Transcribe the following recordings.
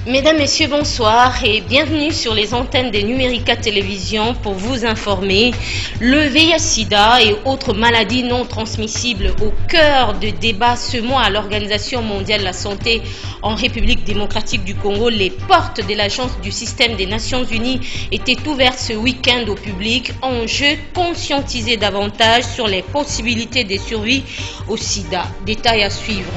Mesdames, Messieurs, bonsoir et bienvenue sur les antennes des Numérica Télévision pour vous informer. Le VIH-Sida et autres maladies non transmissibles au cœur de débat ce mois à l'Organisation mondiale de la santé en République démocratique du Congo. Les portes de l'Agence du système des Nations Unies étaient ouvertes ce week-end au public. Enjeu, conscientiser davantage sur les possibilités de survie au sida. Détail à suivre.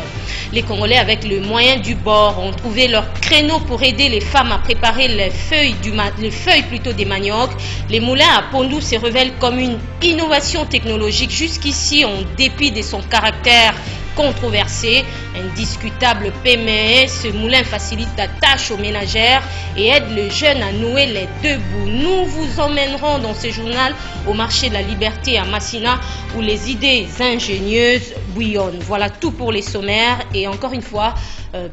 Les Congolais, avec le moyen du bord, ont trouvé leur créneau pour aider les femmes à préparer les feuilles des maniocs. Les moulins à Pondou se révèlent comme une innovation technologique jusqu'ici en dépit de son caractère controversé. Indiscutable PME, ce moulin facilite la tâche aux ménagères et aide le jeune à nouer les deux bouts. Nous vous emmènerons dans ce journal au marché de la liberté à Massina où les idées ingénieuses bouillonnent. Voilà tout pour les sommaires et encore une fois,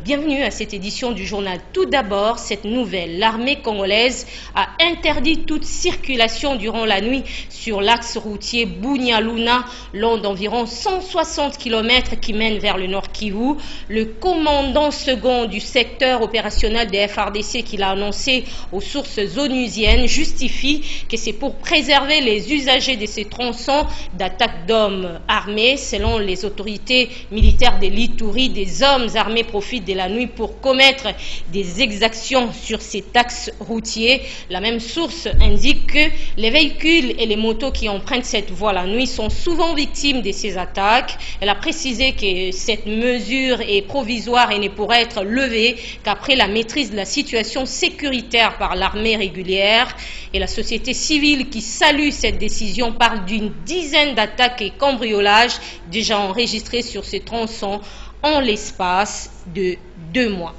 bienvenue à cette édition du journal. Tout d'abord, cette nouvelle, l'armée congolaise a interdit toute circulation durant la nuit sur l'axe routier Bunia-Luna, long d'environ 160 km qui mène vers le Nord Kivu. Le commandant second du secteur opérationnel des FARDC qui l'a annoncé aux sources onusiennes justifie que c'est pour préserver les usagers de ces tronçons d'attaques d'hommes armés. Selon les autorités militaires de l'Ituri, des hommes armés profitent de la nuit pour commettre des exactions sur ces axes routiers. La même source indique que les véhicules et les motos qui empruntent cette voie la nuit sont souvent victimes de ces attaques. Elle a précisé que cette mesure est provisoire et ne pourra être levée qu'après la maîtrise de la situation sécuritaire par l'armée régulière. Et la société civile qui salue cette décision parle d'une dizaine d'attaques et cambriolages déjà enregistrés sur ces tronçons en l'espace de 2 mois.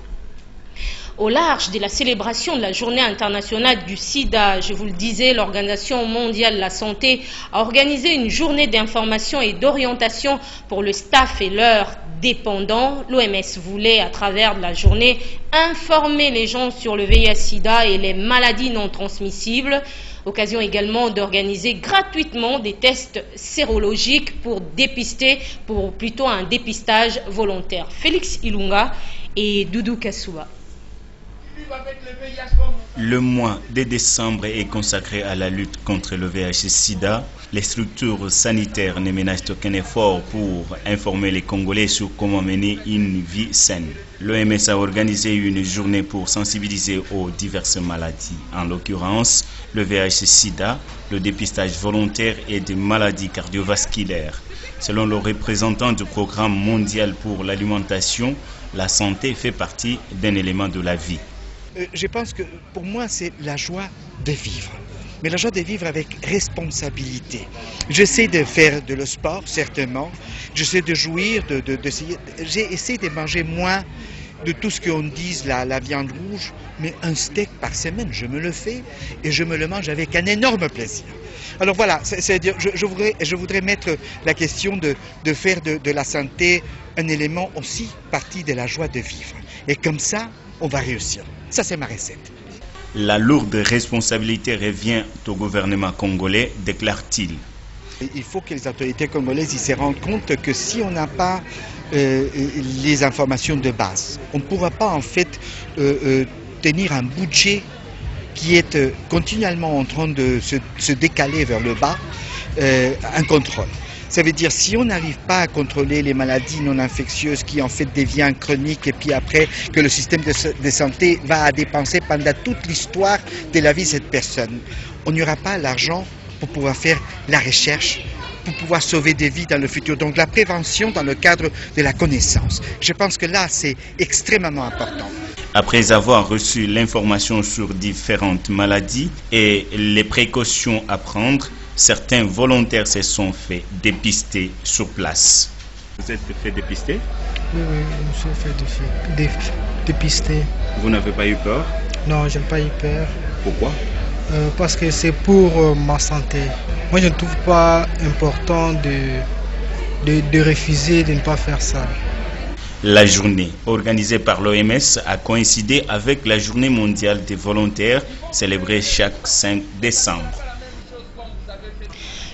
Au large de la célébration de la Journée internationale du sida, je vous le disais, l'Organisation mondiale de la santé a organisé une journée d'information et d'orientation pour le staff et leurs dépendants. L'OMS voulait, à travers la journée, informer les gens sur le VIH-Sida et les maladies non transmissibles. Occasion également d'organiser gratuitement des tests sérologiques pour plutôt un dépistage volontaire. Félix Ilunga et Doudou Kassouba. Le mois de décembre est consacré à la lutte contre le VIH-Sida. Les structures sanitaires ne ménagent aucun effort pour informer les Congolais sur comment mener une vie saine. L'OMS a organisé une journée pour sensibiliser aux diverses maladies, en l'occurrence le VIH-Sida, le dépistage volontaire et des maladies cardiovasculaires. Selon le représentant du Programme mondial pour l'alimentation, la santé fait partie d'un élément de la vie. Je pense que pour moi, c'est la joie de vivre. Mais la joie de vivre avec responsabilité. J'essaie de faire de le sport, certainement. J'essaie de jouir, j'essaie de manger moins de tout ce qu'on dit, la viande rouge, mais un steak par semaine, je me le fais et je me le mange avec un énorme plaisir. Alors voilà, je voudrais mettre la question de faire de la santé un élément aussi partie de la joie de vivre. Et comme ça, on va réussir. Ça, c'est ma recette. La lourde responsabilité revient au gouvernement congolais, déclare-t-il. Il faut que les autorités congolaises se rendent compte que si on n'a pas les informations de base, on ne pourra pas en fait tenir un budget qui est continuellement en train de se décaler vers le bas, un contrôle. Ça veut dire si on n'arrive pas à contrôler les maladies non infectieuses qui en fait deviennent chroniques et puis après que le système de santé va dépenser pendant toute l'histoire de la vie de cette personne, on n'aura pas l'argent pour pouvoir faire la recherche, pour pouvoir sauver des vies dans le futur. Donc la prévention dans le cadre de la connaissance. Je pense que là c'est extrêmement important. Après avoir reçu l'information sur différentes maladies et les précautions à prendre, certains volontaires se sont fait dépister sur place. Vous êtes fait dépister? Oui, je me suis fait dépister. Vous n'avez pas eu peur? Non, je n'ai pas eu peur. Pourquoi? Parce que c'est pour ma santé. Moi, je ne trouve pas important de refuser de ne pas faire ça. La journée organisée par l'OMS a coïncidé avec la journée mondiale des volontaires célébrée chaque 5 décembre.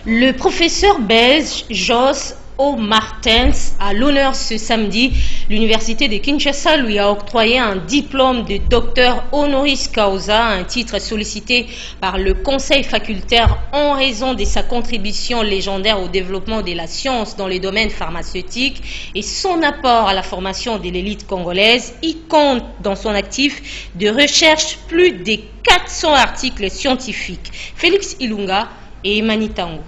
Le professeur belge Jos O. Martens. À l'honneur ce samedi, l'université de Kinshasa lui a octroyé un diplôme de docteur honoris causa, un titre sollicité par le conseil facultaire en raison de sa contribution légendaire au développement de la science dans le domaine pharmaceutique et son apport à la formation de l'élite congolaise. Il compte dans son actif de recherche plus de 400 articles scientifiques. Félix Ilunga et Emani Tango.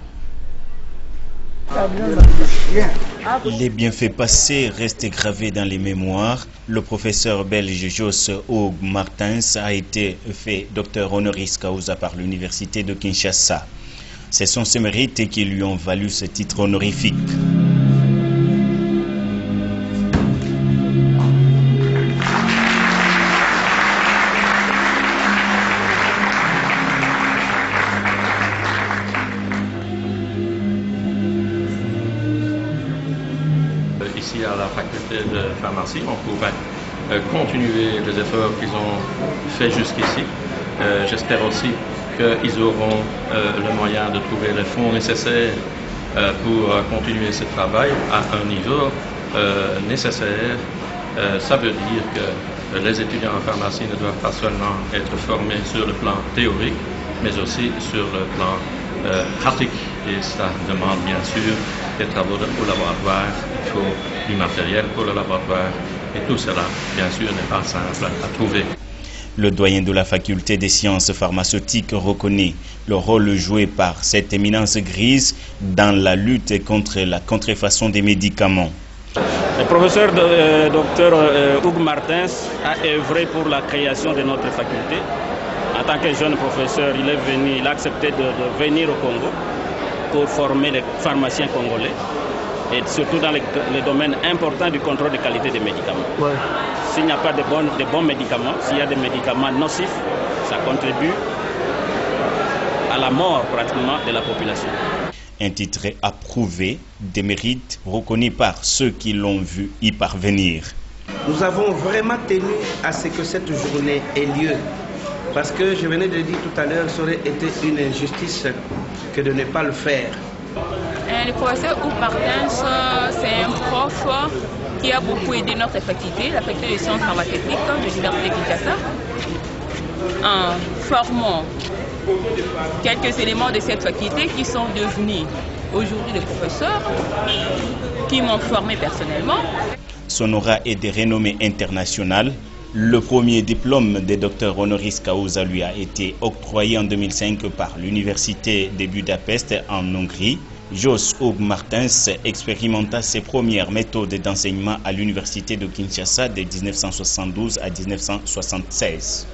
Les bienfaits passés restent gravés dans les mémoires. Le professeur belge Jos O. Martens a été fait docteur honoris causa par l'université de Kinshasa. Ce sont ses mérites qui lui ont valu ce titre honorifique. Ici à la faculté de pharmacie, on pourrait continuer les efforts qu'ils ont faits jusqu'ici. J'espère aussi qu'ils auront le moyen de trouver les fonds nécessaires pour continuer ce travail à un niveau nécessaire. Ça veut dire que les étudiants en pharmacie ne doivent pas seulement être formés sur le plan théorique, mais aussi sur le plan pratique. Et ça demande bien sûr des travaux au laboratoire, il faut du matériel pour le laboratoire. Et tout cela, bien sûr, n'est pas simple à trouver. Le doyen de la faculté des sciences pharmaceutiques reconnaît le rôle joué par cette éminence grise dans la lutte contre la contrefaçon des médicaments. Le professeur Dr Hugues Martens a œuvré pour la création de notre faculté. En tant que jeune professeur, il a accepté de venir au Congo pour former les pharmaciens congolais et surtout dans les domaines importants du contrôle de qualité des médicaments. Ouais. S'il n'y a pas de bons médicaments, s'il y a des médicaments nocifs, ça contribue à la mort pratiquement de la population. Un titre approuvé, des mérites reconnus par ceux qui l'ont vu y parvenir. Nous avons vraiment tenu à ce que cette journée ait lieu. Parce que je venais de le dire tout à l'heure, ça aurait été une injustice que de ne pas le faire. Le professeur Hugues Martens, c'est un prof qui a beaucoup aidé notre faculté, la faculté des sciences pharmaceutiques de l'université de Kinshasa, en formant quelques éléments de cette faculté qui sont devenus aujourd'hui des professeurs qui m'ont formé personnellement. Son aura est de renommée internationale. Le premier diplôme de docteur honoris causa lui a été octroyé en 2005 par l'université de Budapest en Hongrie. Jos O. Martens expérimenta ses premières méthodes d'enseignement à l'université de Kinshasa de 1972 à 1976.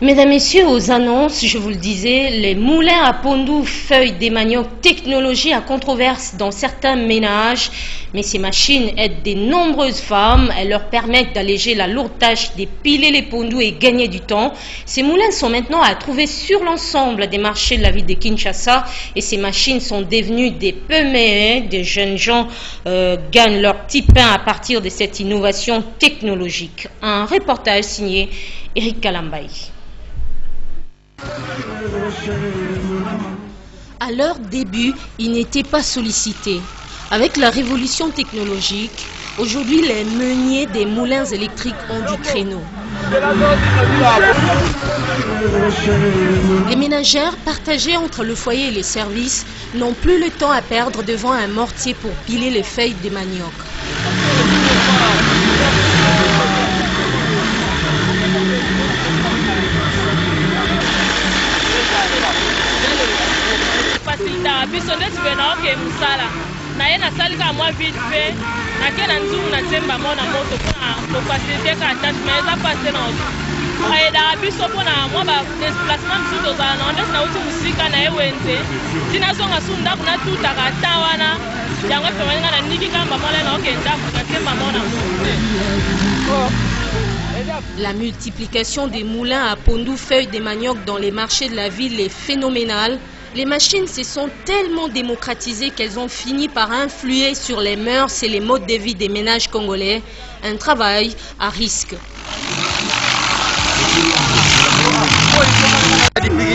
Mesdames, Messieurs, aux annonces, je vous le disais, les moulins à pondou, feuilles des maniocs, technologie à controverse dans certains ménages. Mais ces machines aident de nombreuses femmes. Elles leur permettent d'alléger la lourde tâche d'épiler les pondous et gagner du temps. Ces moulins sont maintenant à trouver sur l'ensemble des marchés de la ville de Kinshasa. Et ces machines sont devenues des pemés. Des jeunes gens gagnent leur petit pain à partir de cette innovation technologique. Un reportage signé Eric Kalambaï. À leur début, ils n'étaient pas sollicités. Avec la révolution technologique, aujourd'hui les meuniers des moulins électriques ont du créneau. Les ménagères, partagées entre le foyer et les services, n'ont plus le temps à perdre devant un mortier pour piler les feuilles de manioc. La multiplication des moulins à pondou feuilles de manioc dans les marchés de la ville est phénoménale. Les machines se sont tellement démocratisées qu'elles ont fini par influer sur les mœurs et les modes de vie des ménages congolais. Un travail à risque.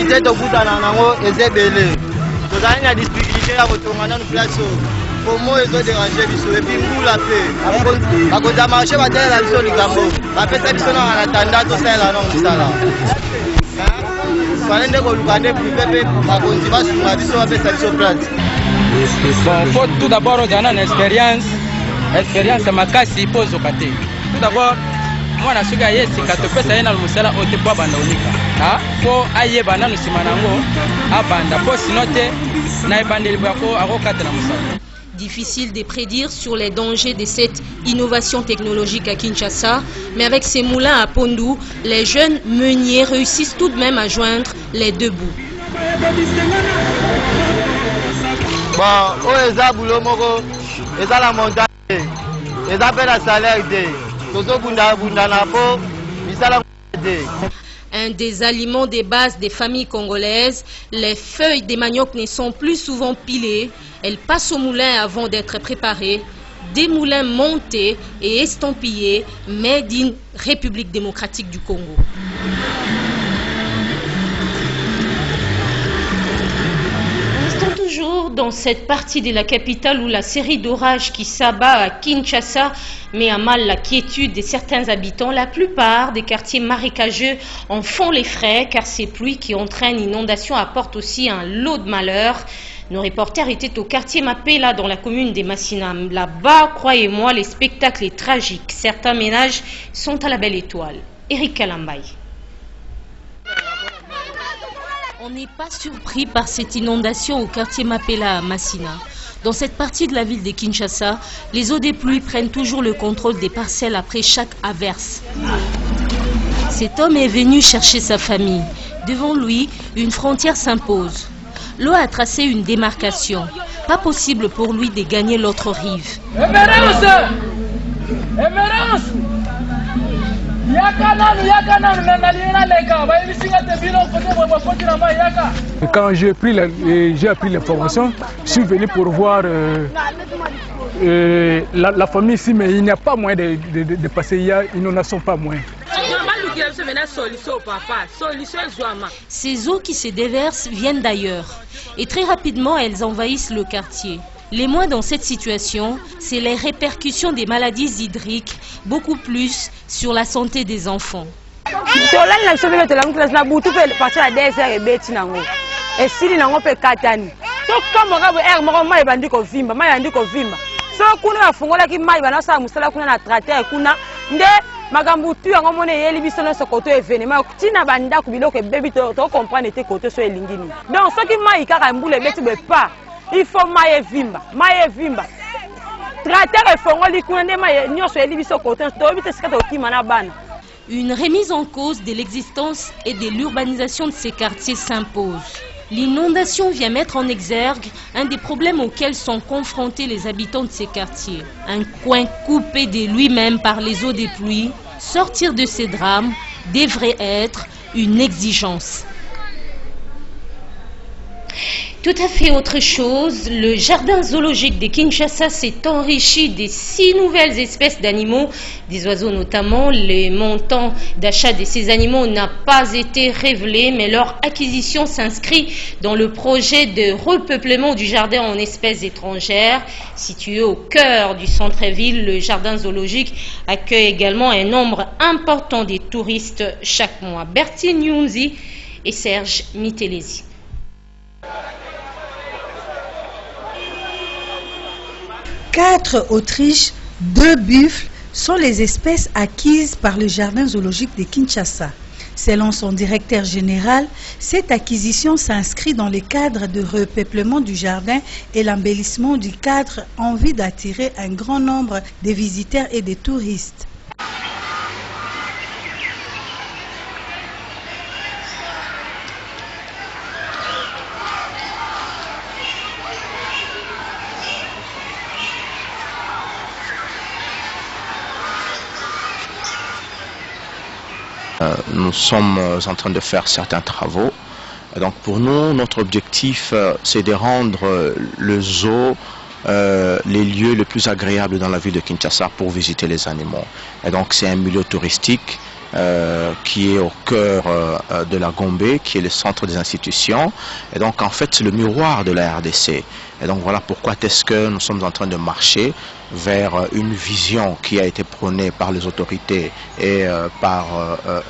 difficulté to put an ango ezebele. To zanya difficulté à Botonga, nous place au moins ils ont dérangé biso et puis pour la paix. À cause de marché, va dire la biso du Gambo. Va faire ça biso en attendant tout ça là non ça là. Fallait que nous garder privé à cause de biso va biso va faire ça biso place. Bon, faut tout d'abord on a une expérience makasi pose au côté. Tout d'abord moi na suka yesi katopesa yena musala ote kwa banda unika. Ah, faut aye bana nusimanango abanda po sinote na ebandeli bako akokata na musala. Difficile de prédire sur les dangers de cette innovation technologique à Kinshasa, mais avec ces moulins à Pondou, les jeunes meuniers réussissent tout de même à joindre les deux bouts. Bon, oh, eza boulot moko, eza la montagne, eza pe la salaire de, tozo bunda na po, misala de. Un des aliments de base des familles congolaises, les feuilles des manioc ne sont plus souvent pilées. Elles passent au moulin avant d'être préparées. Des moulins montés et estampillés, made in République démocratique du Congo. Toujours dans cette partie de la capitale où la série d'orages qui s'abat à Kinshasa met à mal la quiétude de certains habitants, la plupart des quartiers marécageux en font les frais car ces pluies qui entraînent inondation apportent aussi un lot de malheur. Nos reporters étaient au quartier Mapela dans la commune des Massina. Là-bas, croyez-moi, les spectacles sont tragiques. Certains ménages sont à la belle étoile. Eric Kalambay. On n'est pas surpris par cette inondation au quartier Mapela à Massina. Dans cette partie de la ville de Kinshasa, les eaux des pluies prennent toujours le contrôle des parcelles après chaque averse. Cet homme est venu chercher sa famille. Devant lui, une frontière s'impose. L'eau a tracé une démarcation. Pas possible pour lui de gagner l'autre rive. Quand j'ai appris l'information, je suis venu pour voir la famille ici, mais il n'y a pas moyen de passer, il y a inondation, pas moyen. Ces eaux qui se déversent viennent d'ailleurs et très rapidement elles envahissent le quartier. Les moins dans cette situation, c'est les répercussions des maladies hydriques, beaucoup plus sur la santé des enfants. makambutu yango mona yeli biso na sokoto événement tina banda ku biloko bebi to comprendre te koto so elingini donc soki mai kaka mbule beti be pas il faut mai vimba traiter efongoli kuna nde mai nyoso yeli biso koto to bite sikata okima na bana. Une remise en cause de l'existence et de l'urbanisation de ces quartiers s'impose. L'inondation vient mettre en exergue un des problèmes auxquels sont confrontés les habitants de ces quartiers. Un coin coupé de lui-même par les eaux des pluies, sortir de ces drames devrait être une exigence. Tout à fait autre chose, le jardin zoologique de Kinshasa s'est enrichi de 6 nouvelles espèces d'animaux, des oiseaux notamment. Le montant d'achat de ces animaux n'a pas été révélé, mais leur acquisition s'inscrit dans le projet de repeuplement du jardin en espèces étrangères. Situé au cœur du centre-ville, le jardin zoologique accueille également un nombre important de touristes chaque mois. Bertine Nyunzi et Serge Mitelesi. 4 autruches, 2 buffles sont les espèces acquises par le jardin zoologique de Kinshasa. Selon son directeur général, cette acquisition s'inscrit dans le cadre de repeuplement du jardin et l'embellissement du cadre en vue d'attirer un grand nombre de visiteurs et de touristes. Nous sommes en train de faire certains travaux. Et donc pour nous, notre objectif, c'est de rendre le zoo les lieux les plus agréables dans la ville de Kinshasa pour visiter les animaux. Et donc c'est un milieu touristique qui est au cœur de la Gombe, qui est le centre des institutions. Et donc en fait c'est le miroir de la RDC. Et donc voilà pourquoi est-ce que nous sommes en train de marcher vers une vision qui a été prônée par les autorités et par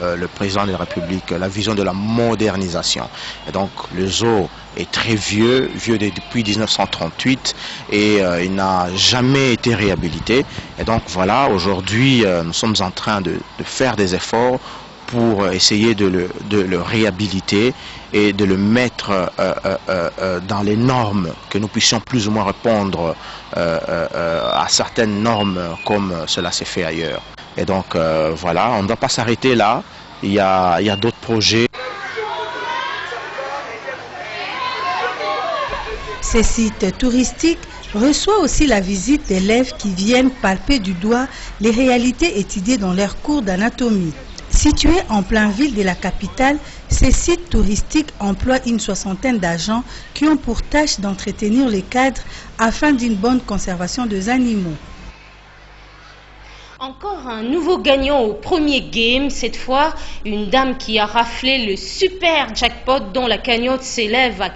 le président de la République, la vision de la modernisation. Et donc le zoo est très vieux depuis 1938 et il n'a jamais été réhabilité. Et donc voilà, aujourd'hui nous sommes en train de faire des efforts pour essayer de le réhabiliter et de le mettre dans les normes, que nous puissions plus ou moins répondre à certaines normes comme cela s'est fait ailleurs. Et donc voilà, on ne doit pas s'arrêter là, il y a d'autres projets. Ces sites touristiques reçoivent aussi la visite d'élèves qui viennent palper du doigt les réalités étudiées dans leurs cours d'anatomie. Situés en plein ville de la capitale, ces sites touristiques emploient une soixantaine d'agents qui ont pour tâche d'entretenir les cadres afin d'une bonne conservation des animaux. Encore un nouveau gagnant au premier game, cette fois une dame qui a raflé le super jackpot dont la cagnotte s'élève à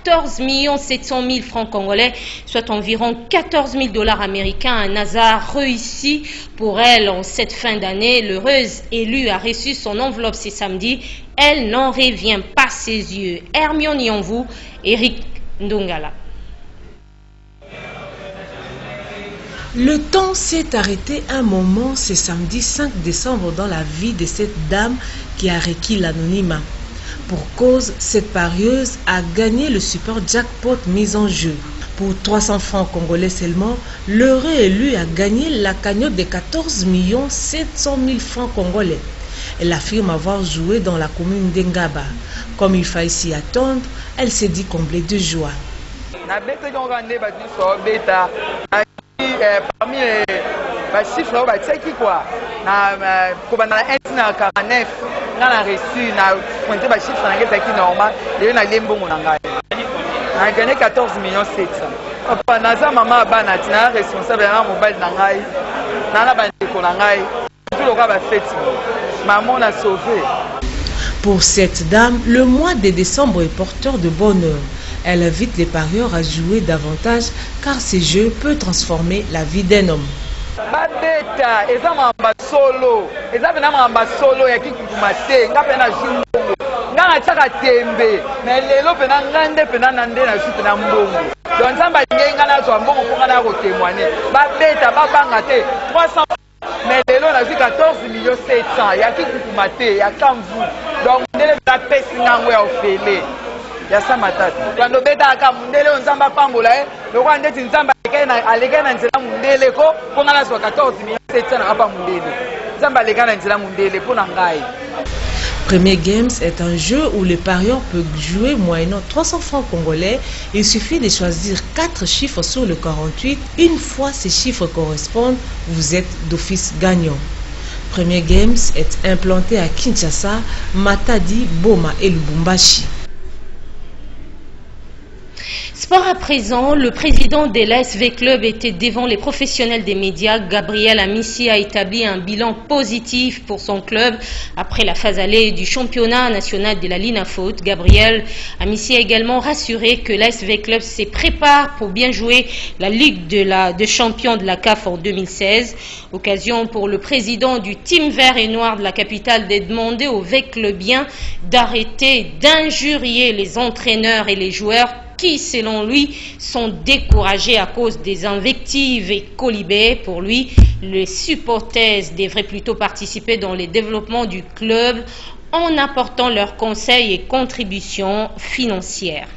14 700 000 francs congolais, soit environ 14 000 $ américains. Un hasard réussi pour elle en cette fin d'année. L'heureuse élue a reçu son enveloppe ce samedi. Elle n'en revient pas ses yeux. Hermione Yanvou, Eric Ndongala. Le temps s'est arrêté un moment ce samedi 5 décembre dans la vie de cette dame qui a requis l'anonymat. Pour cause, cette parieuse a gagné le super jackpot mis en jeu. Pour 300 francs congolais seulement, l'heureux élu a gagné la cagnotte de 14 700 000 francs congolais. Elle affirme avoir joué dans la commune d'Engaba. Comme il fallait s'y attendre, elle s'est dit comblée de joie. Parmi les chiffres, c'est quoi? On a reçu, on a pointé les chiffres qui normal, et on a gagné 14 700 000. Papa, maman est responsable de la mobile d'Angaï, maman a sauvé. Pour cette dame, le mois de décembre est porteur de bonheur. Elle invite les parieurs à jouer davantage car ce jeu peut transformer la vie d'un homme. Babeta, eza mamba solo, eza pena mamba solo ya kikukuma te, nga pena jimbongo, nga na tsaka tembe, mais lelo pena ngande pena nande na su pena mbongo. Donc nzamba ngenga na zo mbongo ko nga na ko témoigner. Babeta babanga te 300, mais lelo na 14 700 ya kikukuma te, ya kamvu. Donc ndele la pesi ngango ya ofele. Ya samatata. Quand beta aka mundele nzamba pambola le roi ndeti nzamba alekana nzela mundele ko ponga na 14 700 na apa mundele. Nzamba alekana nzela mundele pona ngai. Premier Games est un jeu où le parieur peut jouer moyennant 300 francs congolais. Il suffit de choisir 4 chiffres sur le 48. Une fois ces chiffres correspondent, vous êtes d'office gagnant. Premier Games est implanté à Kinshasa, Matadi, Boma et Lubumbashi. Sport à présent, le président de l'ASV Club était devant les professionnels des médias. Gabriel Amissi a établi un bilan positif pour son club après la phase allée du championnat national de la Linafoot. Gabriel Amissi a également rassuré que l'ASV Club se prépare pour bien jouer la Ligue de champions de la CAF en 2016. Occasion pour le président du team vert et noir de la capitale de demander aux V-Clubiens d'arrêter d'injurier les entraîneurs et les joueurs qui, selon lui, sont découragés à cause des invectives et colibés. Pour lui, les supporters devraient plutôt participer dans le développement du club en apportant leurs conseils et contributions financières.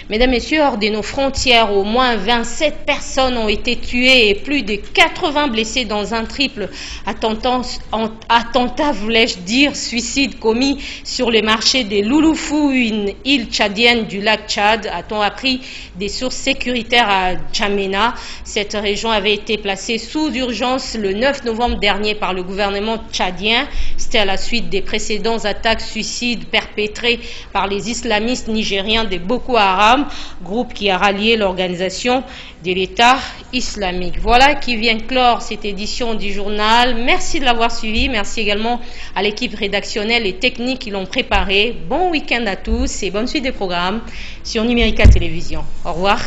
Mesdames, Messieurs, hors de nos frontières, au moins 27 personnes ont été tuées et plus de 80 blessés dans un triple attentat, voulais-je dire, suicide commis sur le marché de Louloufou, une île tchadienne du lac Tchad, a-t-on appris des sources sécuritaires à Djamena. Cette région avait été placée sous urgence le 9 novembre dernier par le gouvernement tchadien. C'était à la suite des précédentes attaques suicides perpétrées par les islamistes nigériens de Boko Haram. al-Qassam, groupe qui a rallié l'organisation de l'État islamique. Voilà qui vient clore cette édition du journal. Merci de l'avoir suivi. Merci également à l'équipe rédactionnelle et technique qui l'ont préparé. Bon week-end à tous et bonne suite des programmes sur Numérica Télévision. Au revoir.